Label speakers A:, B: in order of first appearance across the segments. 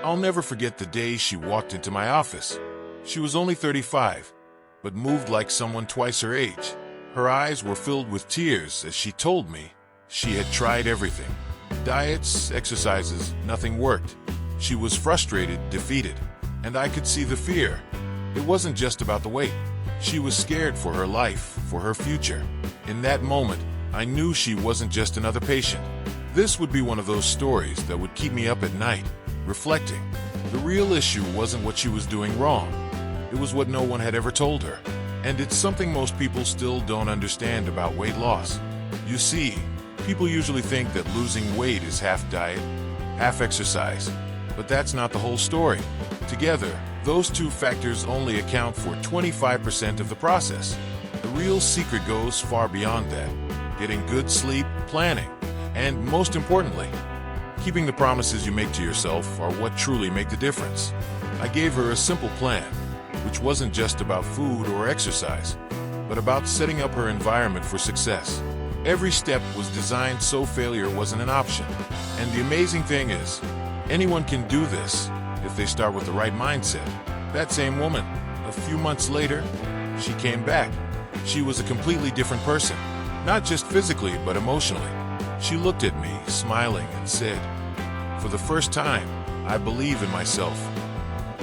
A: I'll never forget the day she walked into my office. She was only 35, but moved like someone twice her age. Her eyes were filled with tears as she told me she had tried everything. Diets, exercises, nothing worked. She was frustrated, defeated, and I could see the fear. It wasn't just about the weight. She was scared for her life, for her future. In that moment, I knew she wasn't just another patient. This would be one of those stories that would keep me up at night, reflecting. The real issue wasn't what she was doing wrong. It was what no one had ever told her. And it's something most people still don't understand about weight loss. You see, people usually think that losing weight is half diet, half exercise. But that's not the whole story. Together, those two factors only account for 25% of the process. The real secret goes far beyond that. Getting good sleep, planning, and most importantly, keeping the promises you make to yourself are what truly make the difference. I gave her a simple plan, which wasn't just about food or exercise, but about setting up her environment for success. Every step was designed so failure wasn't an option. And the amazing thing is, anyone can do this if they start with the right mindset. That same woman, a few months later, she came back. She was a completely different person, not just physically, but emotionally. She looked at me, smiling, and said, "For the first time, I believe in myself."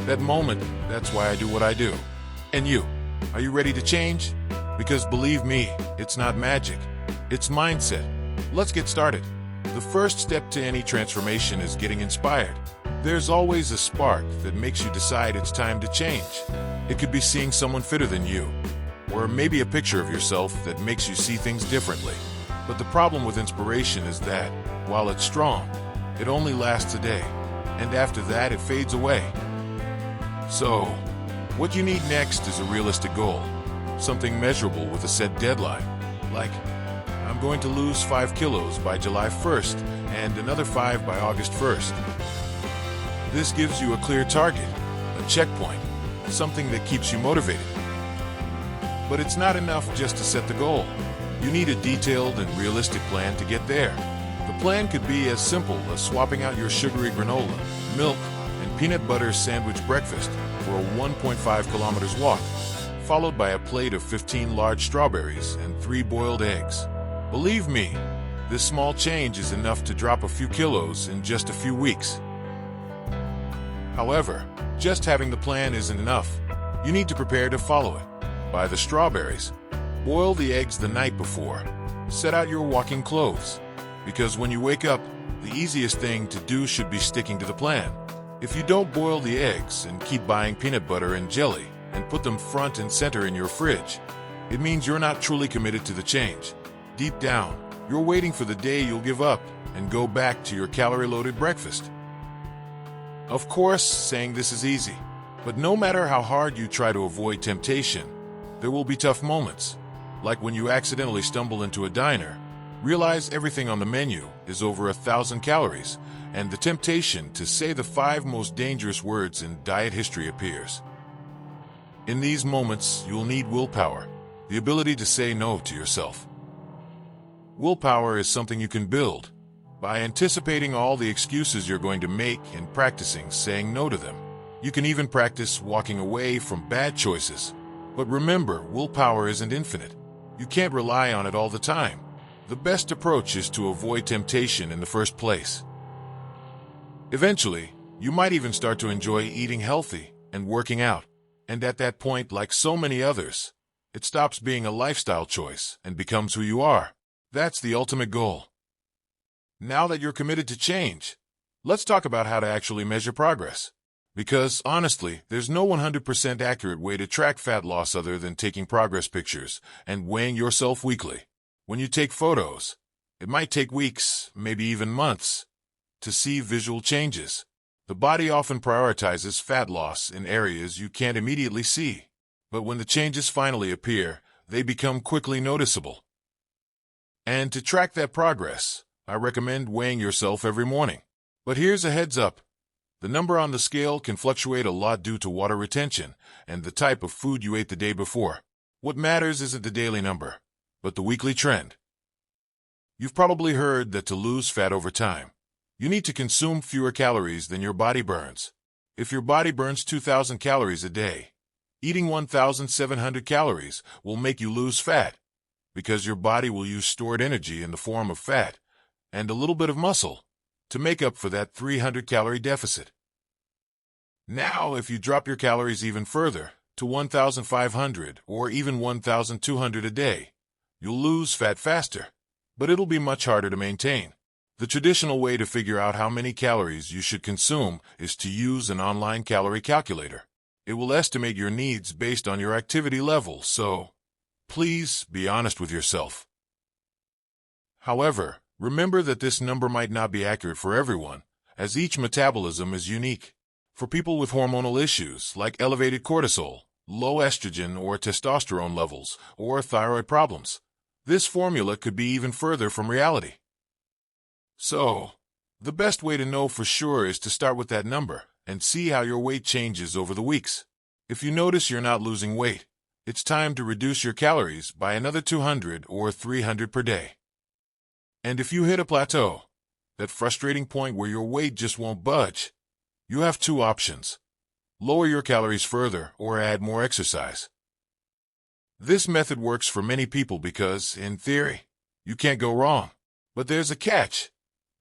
A: That moment, that's why I do what I do. And you, are you ready to change? Because believe me, it's not magic. It's mindset. Let's get started. The first step to any transformation is getting inspired. There's always a spark that makes you decide it's time to change. It could be seeing someone fitter than you, or maybe a picture of yourself that makes you see things differently. But the problem with inspiration is that, while it's strong, it only lasts a day, and after that it fades away. So, what you need next is a realistic goal, something measurable with a set deadline, like, I'm going to lose 5 kilos by July 1st and another 5 by August 1st. This gives you a clear target, a checkpoint, something that keeps you motivated. But it's not enough just to set the goal. You need a detailed and realistic plan to get there. The plan could be as simple as swapping out your sugary granola, milk, and peanut butter sandwich breakfast for a 1.5 kilometers walk, followed by a plate of 15 large strawberries and 3 boiled eggs. Believe me, this small change is enough to drop a few kilos in just a few weeks. However, just having the plan isn't enough. You need to prepare to follow it. Buy the strawberries. Boil the eggs the night before. Set out your walking clothes. Because when you wake up, the easiest thing to do should be sticking to the plan. If you don't boil the eggs and keep buying peanut butter and jelly and put them front and center in your fridge, it means you're not truly committed to the change. Deep down, you're waiting for the day you'll give up and go back to your calorie-loaded breakfast. Of course, saying this is easy, but no matter how hard you try to avoid temptation, there will be tough moments. Like when you accidentally stumble into a diner, realize everything on the menu is over 1,000 calories, and the temptation to say the 5 most dangerous words in diet history appears. In these moments, you'll need willpower, the ability to say no to yourself. Willpower is something you can build by anticipating all the excuses you're going to make and practicing saying no to them. You can even practice walking away from bad choices. But remember, willpower isn't infinite. You can't rely on it all the time. The best approach is to avoid temptation in the first place. Eventually, you might even start to enjoy eating healthy and working out. And at that point, like so many others, it stops being a lifestyle choice and becomes who you are. That's the ultimate goal. Now that you're committed to change, let's talk about how to actually measure progress. Because, honestly, there's no 100% accurate way to track fat loss other than taking progress pictures and weighing yourself weekly. When you take photos, it might take weeks, maybe even months, to see visual changes. The body often prioritizes fat loss in areas you can't immediately see. But when the changes finally appear, they become quickly noticeable. And to track that progress, I recommend weighing yourself every morning. But here's a heads up. The number on the scale can fluctuate a lot due to water retention and the type of food you ate the day before. What matters isn't the daily number, but the weekly trend. You've probably heard that to lose fat over time, You need to consume fewer calories than your body burns. If your body burns 2,000 calories a day, eating 1,700 calories will make you lose fat, because your body will use stored energy in the form of fat and a little bit of muscle to make up for that 300-calorie deficit. Now, if you drop your calories even further, to 1,500 or even 1,200 a day, you'll lose fat faster, but it'll be much harder to maintain. The traditional way to figure out how many calories you should consume is to use an online calorie calculator. It will estimate your needs based on your activity level, so please be honest with yourself. However, remember that this number might not be accurate for everyone, as each metabolism is unique. For people with hormonal issues like elevated cortisol, low estrogen or testosterone levels, or thyroid problems, this formula could be even further from reality. So, the best way to know for sure is to start with that number and see how your weight changes over the weeks. If you notice you're not losing weight, it's time to reduce your calories by another 200 or 300 per day. And if you hit a plateau, that frustrating point where your weight just won't budge, you have two options: lower your calories further or add more exercise. This method works for many people because, in theory, you can't go wrong. But there's a catch.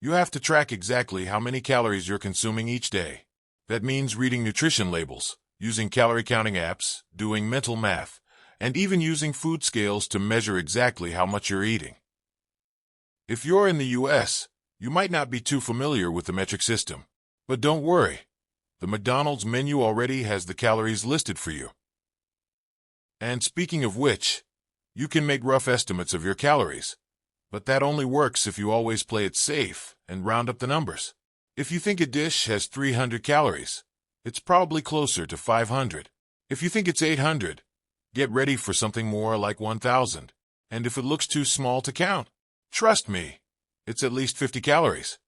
A: You have to track exactly how many calories you're consuming each day. That means reading nutrition labels, using calorie counting apps, doing mental math, and even using food scales to measure exactly how much you're eating. If you're in the US, you might not be too familiar with the metric system. But don't worry, the McDonald's menu already has the calories listed for you. And speaking of which, you can make rough estimates of your calories, but that only works if you always play it safe and round up the numbers. If you think a dish has 300 calories, it's probably closer to 500. If you think it's 800, get ready for something more like 1,000. And if it looks too small to count, trust me, it's at least 50 calories.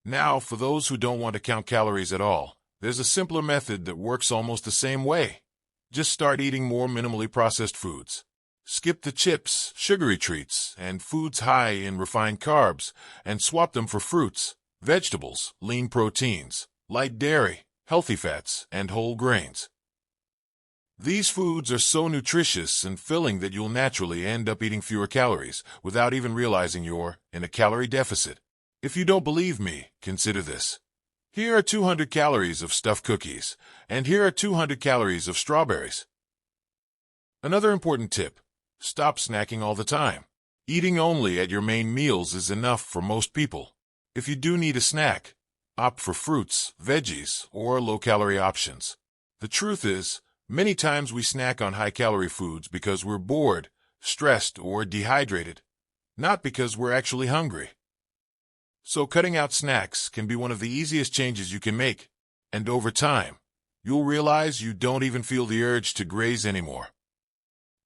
A: Now, for those who don't want to count calories at all, there's a simpler method that works almost the same way. Just start eating more minimally processed foods. Skip the chips, sugary treats, and foods high in refined carbs, and swap them for fruits, vegetables, lean proteins, light dairy, healthy fats, and whole grains. These foods are so nutritious and filling that you'll naturally end up eating fewer calories without even realizing you're in a calorie deficit. If you don't believe me, consider this. Here are 200 calories of stuffed cookies, and here are 200 calories of strawberries. Another important tip: stop snacking all the time. Eating only at your main meals is enough for most people. If you do need a snack, opt for fruits, veggies, or low-calorie options. The truth is, many times we snack on high-calorie foods because we're bored, stressed, or dehydrated, not because we're actually hungry. So cutting out snacks can be one of the easiest changes you can make, and over time, you'll realize you don't even feel the urge to graze anymore.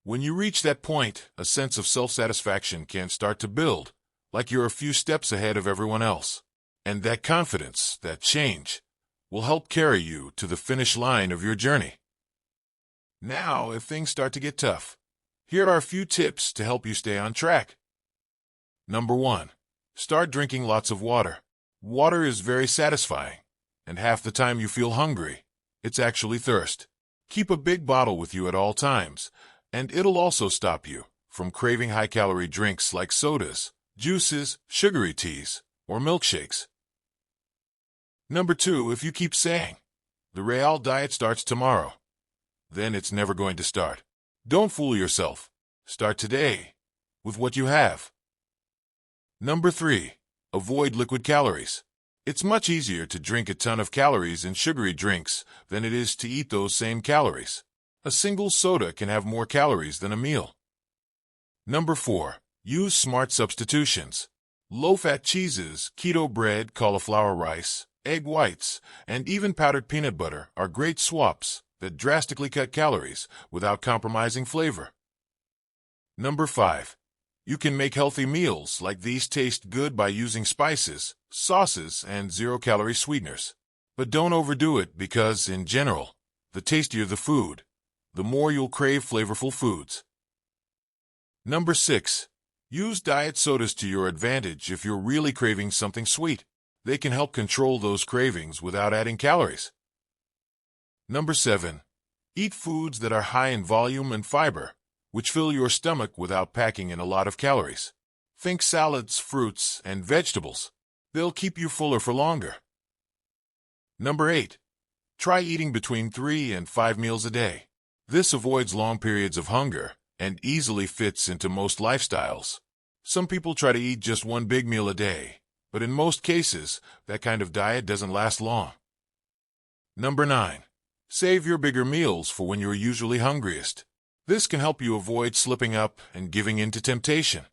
A: When you reach that point, a sense of self-satisfaction can start to build, like you're a few steps ahead of everyone else. And that confidence, that change, will help carry you to the finish line of your journey. Now, if things start to get tough, here are a few tips to help you stay on track. Number 1. Start drinking lots of water. Water is very satisfying, and half the time you feel hungry, it's actually thirst. Keep a big bottle with you at all times, and it'll also stop you from craving high-calorie drinks like sodas, juices, sugary teas, or milkshakes. Number 2, if you keep saying, "The Real diet starts tomorrow," then it's never going to start. Don't fool yourself. Start today with what you have. Number 3, avoid liquid calories. It's much easier to drink a ton of calories in sugary drinks than it is to eat those same calories. A single soda can have more calories than a meal. Number 4, use smart substitutions. Low-fat cheeses, keto bread, cauliflower rice, egg whites, and even powdered peanut butter are great swaps that drastically cut calories without compromising flavor. Number 5, you can make healthy meals like these taste good by using spices, sauces, and zero-calorie sweeteners. But don't overdo it because, in general, the tastier the food, the more you'll crave flavorful foods. Number 6, use diet sodas to your advantage if you're really craving something sweet. They can help control those cravings without adding calories. Number 7. Eat foods that are high in volume and fiber, which fill your stomach without packing in a lot of calories. Think salads, fruits, and vegetables. They'll keep you fuller for longer. Number 8. Try eating between 3 and 5 meals a day. This avoids long periods of hunger and easily fits into most lifestyles. Some people try to eat just one big meal a day, but in most cases, that kind of diet doesn't last long. Number 9. Save your bigger meals for when you're usually hungriest. This can help you avoid slipping up and giving in to temptation.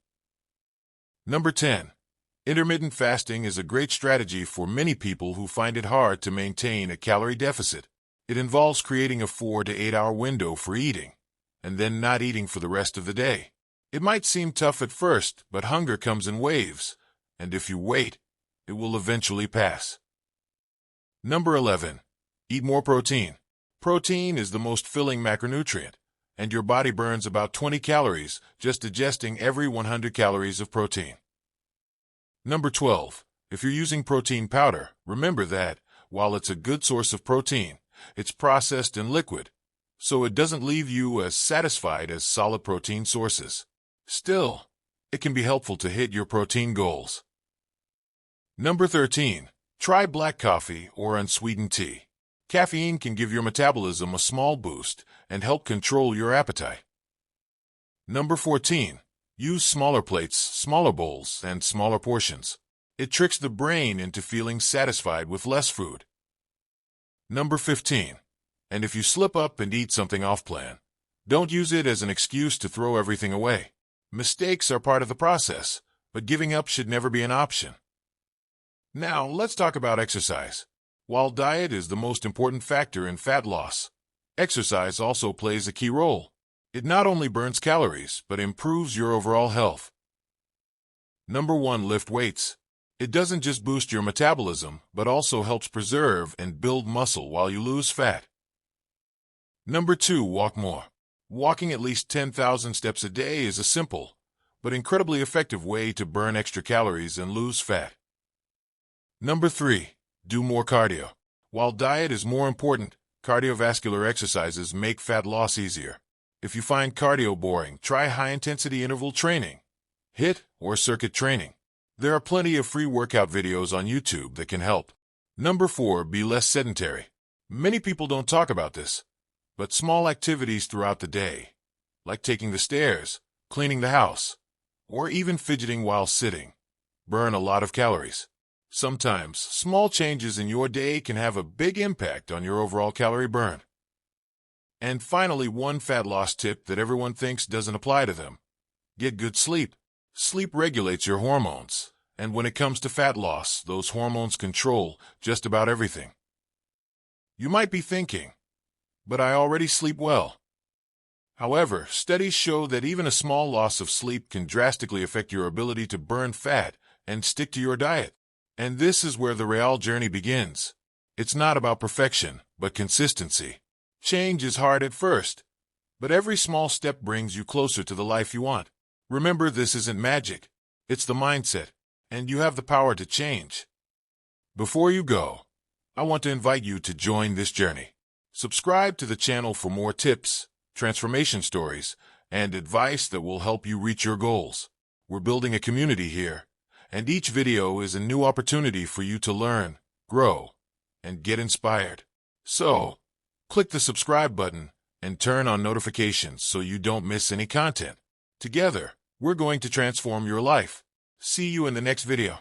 A: Number 10. Intermittent fasting is a great strategy for many people who find it hard to maintain a calorie deficit. It involves creating a 4 to 8 hour window for eating, and then not eating for the rest of the day. It might seem tough at first, but hunger comes in waves, and if you wait, it will eventually pass. Number 11. Eat more protein. Protein is the most filling macronutrient, and your body burns about 20 calories just digesting every 100 calories of protein. Number 12. If you're using protein powder, remember that, while it's a good source of protein, it's processed in liquid, so it doesn't leave you as satisfied as solid protein sources. Still, it can be helpful to hit your protein goals. Number 13. Try black coffee or unsweetened tea. Caffeine can give your metabolism a small boost and help control your appetite. Number 14. Use smaller plates, smaller bowls, and smaller portions. It tricks the brain into feeling satisfied with less food. Number 15. And if you slip up and eat something off-plan, don't use it as an excuse to throw everything away. Mistakes are part of the process, but giving up should never be an option. Now, let's talk about exercise. While diet is the most important factor in fat loss, exercise also plays a key role. It not only burns calories, but improves your overall health. Number 1. Lift weights. It doesn't just boost your metabolism, but also helps preserve and build muscle while you lose fat. Number 2. Walk more. Walking at least 10,000 steps a day is a simple, but incredibly effective way to burn extra calories and lose fat. Number 3. Do more cardio. While diet is more important, cardiovascular exercises make fat loss easier. If you find cardio boring, try high-intensity interval training, HIIT, or circuit training. There are plenty of free workout videos on YouTube that can help. Number 4. Be less sedentary. Many people don't talk about this, but small activities throughout the day, like taking the stairs, cleaning the house, or even fidgeting while sitting, burn a lot of calories. Sometimes, small changes in your day can have a big impact on your overall calorie burn. And finally, one fat loss tip that everyone thinks doesn't apply to them. Get good sleep. Sleep regulates your hormones, and when it comes to fat loss, those hormones control just about everything. You might be thinking, but I already sleep well. However, studies show that even a small loss of sleep can drastically affect your ability to burn fat and stick to your diet. And this is where the real journey begins. It's not about perfection, but consistency. Change is hard at first, but every small step brings you closer to the life you want. Remember, this isn't magic. It's the mindset, and you have the power to change. Before you go, I want to invite you to join this journey. Subscribe to the channel for more tips, transformation stories, and advice that will help you reach your goals. We're building a community here, and each video is a new opportunity for you to learn, grow, and get inspired. So, click the subscribe button and turn on notifications so you don't miss any content. Together, we're going to transform your life. See you in the next video.